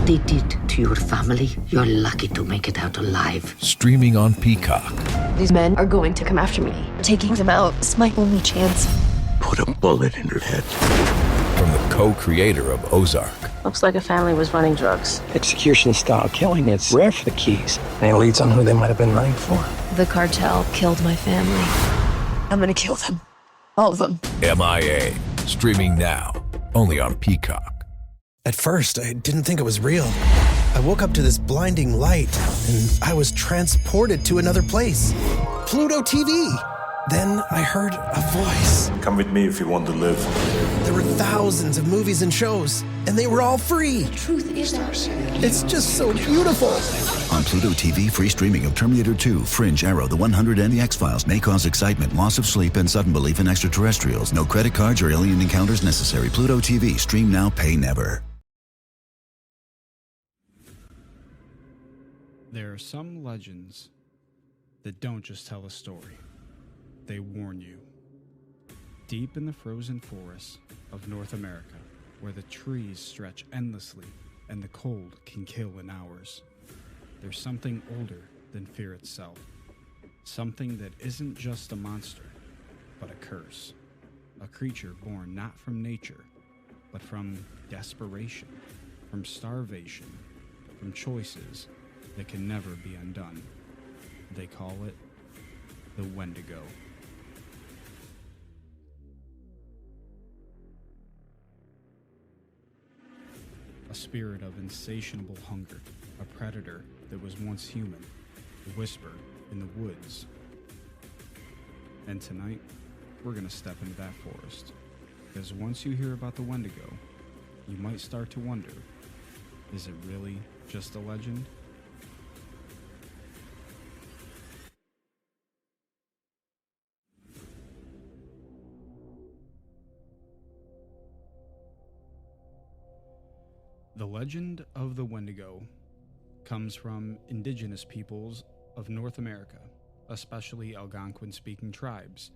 what they did to your family, you're lucky to make it out alive. Streaming on Peacock. These men are going to come after me. Taking them out is my only chance. Put a bullet in her head. From the co-creator of Ozark. Looks like a family was running drugs. Execution-style killing, it's rare for the Keys. And it leads on who they might have been running for. The cartel killed my family. I'm gonna kill them. All of them. MIA. Streaming now. Only on Peacock. At first, I didn't think it was real. I woke up to this blinding light, and I was transported to another place. Pluto TV! Then I heard a voice. Come with me if you want to live. There were thousands of movies and shows, and they were all free. The truth is ours. It's just so beautiful. On Pluto TV, free streaming of Terminator 2, Fringe, Arrow, The 100, and The X-Files may cause excitement, loss of sleep, and sudden belief in extraterrestrials. No credit cards or alien encounters necessary. Pluto TV. Stream now, pay never. There are some legends that don't just tell a story. They warn you. Deep in the frozen forests of North America, where the trees stretch endlessly and the cold can kill in hours, there's something older than fear itself. Something that isn't just a monster, but a curse. A creature born not from nature, but from desperation, from starvation, from choices that can never be undone. They call it the Wendigo. A spirit of insatiable hunger, a predator that was once human, a whisper in the woods. And tonight, we're gonna step into that forest. Because once you hear about the Wendigo, you might start to wonder, is it really just a legend? The legend of the Wendigo comes from indigenous peoples of North America, especially Algonquin-speaking tribes,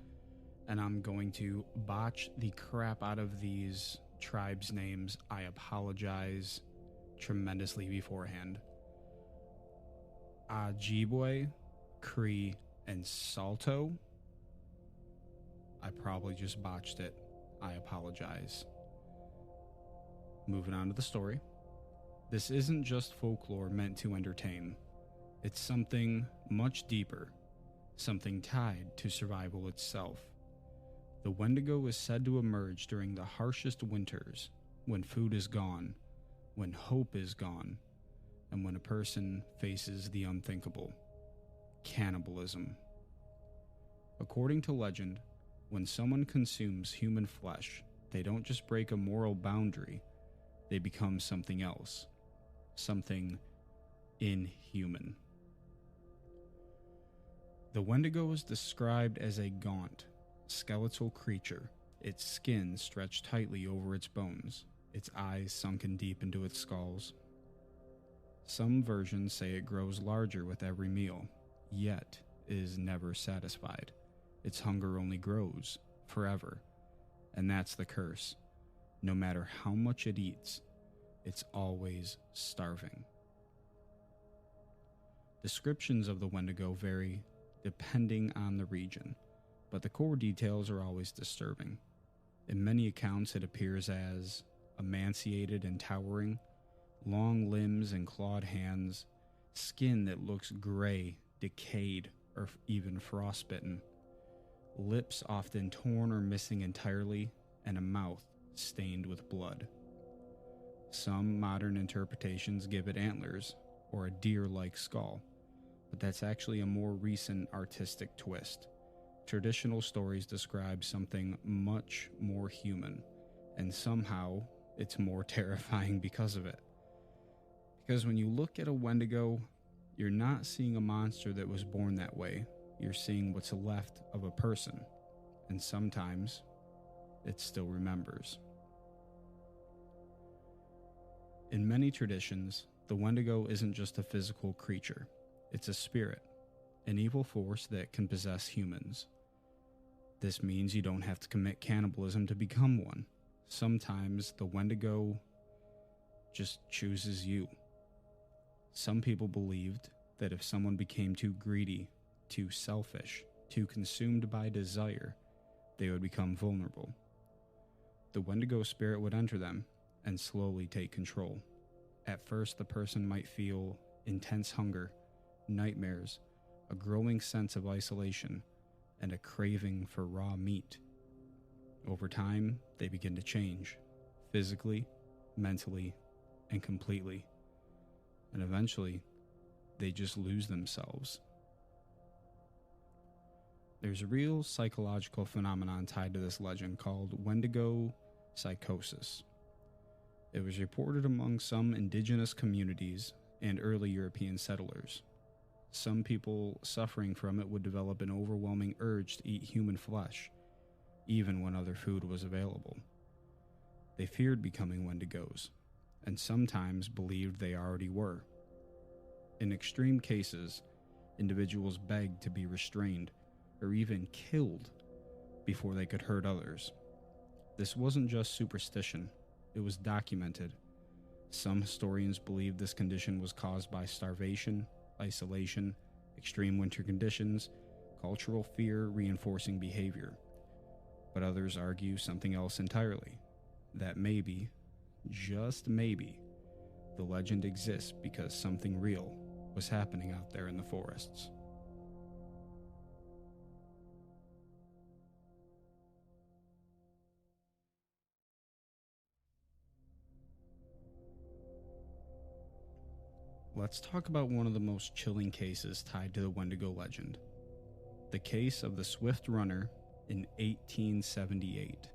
and I'm going to botch the crap out of these tribes' names. I apologize tremendously beforehand. Ojibwe, Cree, and Salto. I probably just botched it. I apologize. Moving on to the story. This isn't just folklore meant to entertain. It's something much deeper, something tied to survival itself. The Wendigo is said to emerge during the harshest winters, when food is gone, when hope is gone, and when a person faces the unthinkable: cannibalism. According to legend, when someone consumes human flesh, they don't just break a moral boundary, they become something else, something inhuman. The Wendigo is described as a gaunt, skeletal creature, its skin stretched tightly over its bones, its eyes sunken deep into its skulls. Some versions say it grows larger with every meal, yet is never satisfied. Its hunger only grows forever, and that's the curse. No matter how much it eats, it's always starving. Descriptions of the Wendigo vary depending on the region, but the core details are always disturbing. In many accounts, it appears as emaciated and towering, long limbs and clawed hands, skin that looks gray, decayed, or even frostbitten, lips often torn or missing entirely, and a mouth stained with blood. Some modern interpretations give it antlers or a deer-like skull, but that's actually a more recent artistic twist. Traditional stories describe something much more human, and somehow it's more terrifying because of it. Because when you look at a Wendigo, you're not seeing a monster that was born that way. You're seeing what's left of a person, and sometimes it still remembers. In many traditions, the Wendigo isn't just a physical creature. It's a spirit, an evil force that can possess humans. This means you don't have to commit cannibalism to become one. Sometimes the Wendigo just chooses you. Some people believed that if someone became too greedy, too selfish, too consumed by desire, they would become vulnerable. The Wendigo spirit would enter them and slowly take control. At first, the person might feel intense hunger, nightmares, a growing sense of isolation, and a craving for raw meat. Over time, they begin to change, physically, mentally, and completely. And eventually, they just lose themselves. There's a real psychological phenomenon tied to this legend called Wendigo Psychosis. It was reported among some indigenous communities and early European settlers. Some people suffering from it would develop an overwhelming urge to eat human flesh, even when other food was available. They feared becoming Wendigos, and sometimes believed they already were. In extreme cases, individuals begged to be restrained or even killed before they could hurt others. This wasn't just superstition, it was documented. Some historians believe this condition was caused by starvation, isolation, extreme winter conditions, cultural fear reinforcing behavior. But others argue something else entirely, that maybe, just maybe, the legend exists because something real was happening out there in the forests. Let's talk about one of the most chilling cases tied to the Wendigo legend. The case of the Swift Runner in 1878.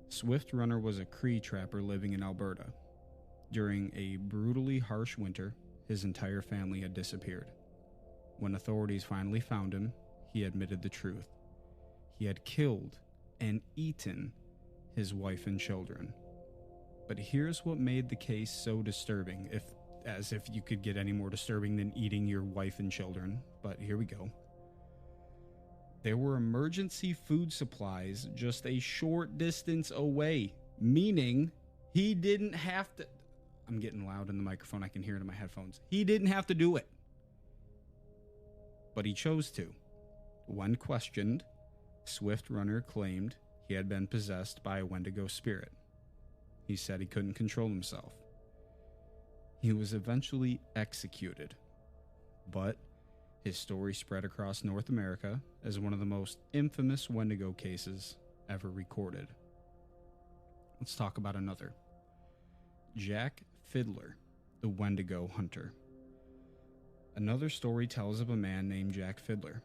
Swift Runner was a Cree trapper living in Alberta. During a brutally harsh winter, his entire family had disappeared. When authorities finally found him, he admitted the truth. He had killed and eaten his wife and children. But here's what made the case so disturbing, as if you could get any more disturbing than eating your wife and children. But here we go. There were emergency food supplies just a short distance away, meaning he didn't have to... I'm getting loud in the microphone, I can hear it in my headphones. He didn't have to do it. But he chose to. When questioned, Swift Runner claimed he had been possessed by a Wendigo spirit. He said he couldn't control himself. He was eventually executed, but his story spread across North America as one of the most infamous Wendigo cases ever recorded. Let's talk about another. Jack Fiddler, the Wendigo hunter. Another story tells of a man named Jack Fiddler,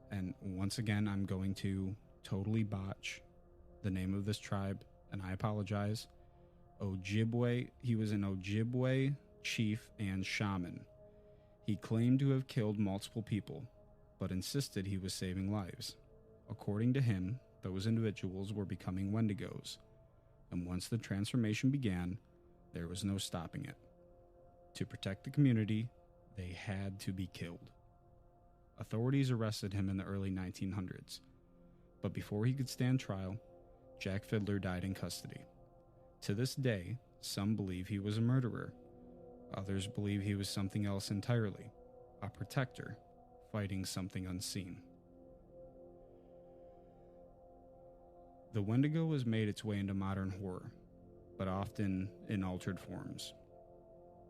and once again I'm going to totally botch the name of this tribe, and I apologize. Ojibwe. He was an Ojibwe chief and shaman. He claimed to have killed multiple people, but insisted he was saving lives. According to him, those individuals were becoming Wendigos, and once the transformation began, there was no stopping it. To protect the community, they had to be killed. Authorities arrested him in the early 1900s, but before he could stand trial, Jack Fiddler died in custody. To this day, some believe he was a murderer. Others believe he was something else entirely, a protector, fighting something unseen. The Wendigo has made its way into modern horror, but often in altered forms.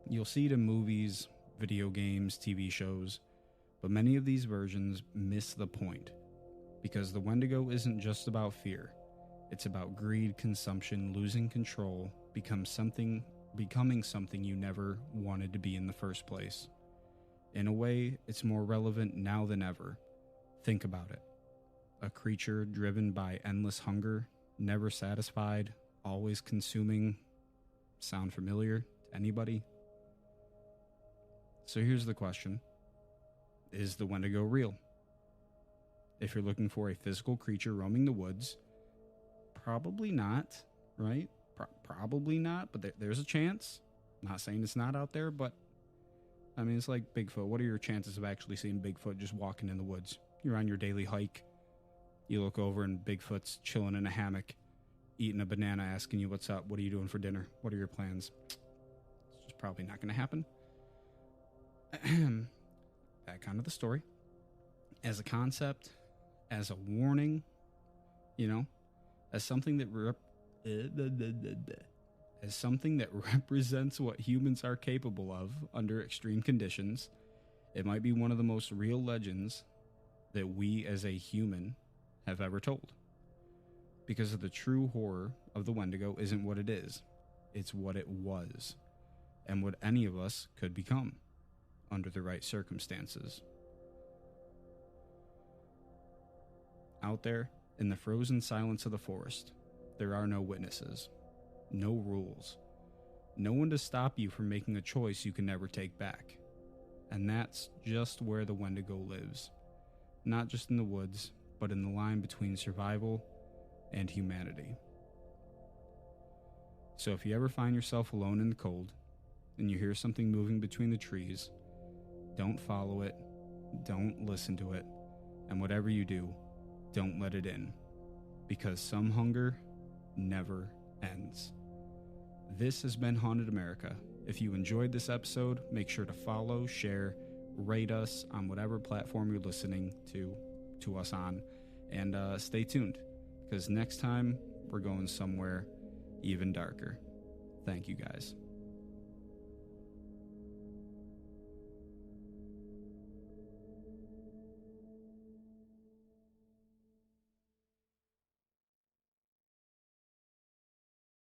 You'll see it in movies, video games, TV shows, but many of these versions miss the point, because the Wendigo isn't just about fear. It's about greed, consumption, losing control, becoming something you never wanted to be in the first place. In a way, it's more relevant now than ever. Think about it. A creature driven by endless hunger, never satisfied, always consuming. Sound familiar to anybody? So here's the question. Is the Wendigo real? If you're looking for a physical creature roaming the woods, probably not, right? Probably not, but there's a chance. Not saying it's not out there, but I mean, it's like Bigfoot. What are your chances of actually seeing Bigfoot just walking in the woods? You're on your daily hike. You look over and Bigfoot's chilling in a hammock, eating a banana, asking you what's up. What are you doing for dinner? What are your plans? It's just probably not going to happen. Back onto the story. As a concept, as a warning, as something that represents what humans are capable of under extreme conditions, it might be one of the most real legends that we as a human have ever told. Because of the true horror of the Wendigo isn't what it is, it's what it was, and what any of us could become under the right circumstances. Out there, in the frozen silence of the forest, there are no witnesses, no rules, no one to stop you from making a choice you can never take back. And that's just where the Wendigo lives. Not just in the woods, but in the line between survival and humanity. So if you ever find yourself alone in the cold, and you hear something moving between the trees, don't follow it, don't listen to it, and whatever you do, don't let it in, because some hunger never ends. This has been Haunted America. If you enjoyed this episode, make sure to follow, share, rate us on whatever platform you're listening to us on, and stay tuned, because next time we're going somewhere even darker. Thank you guys.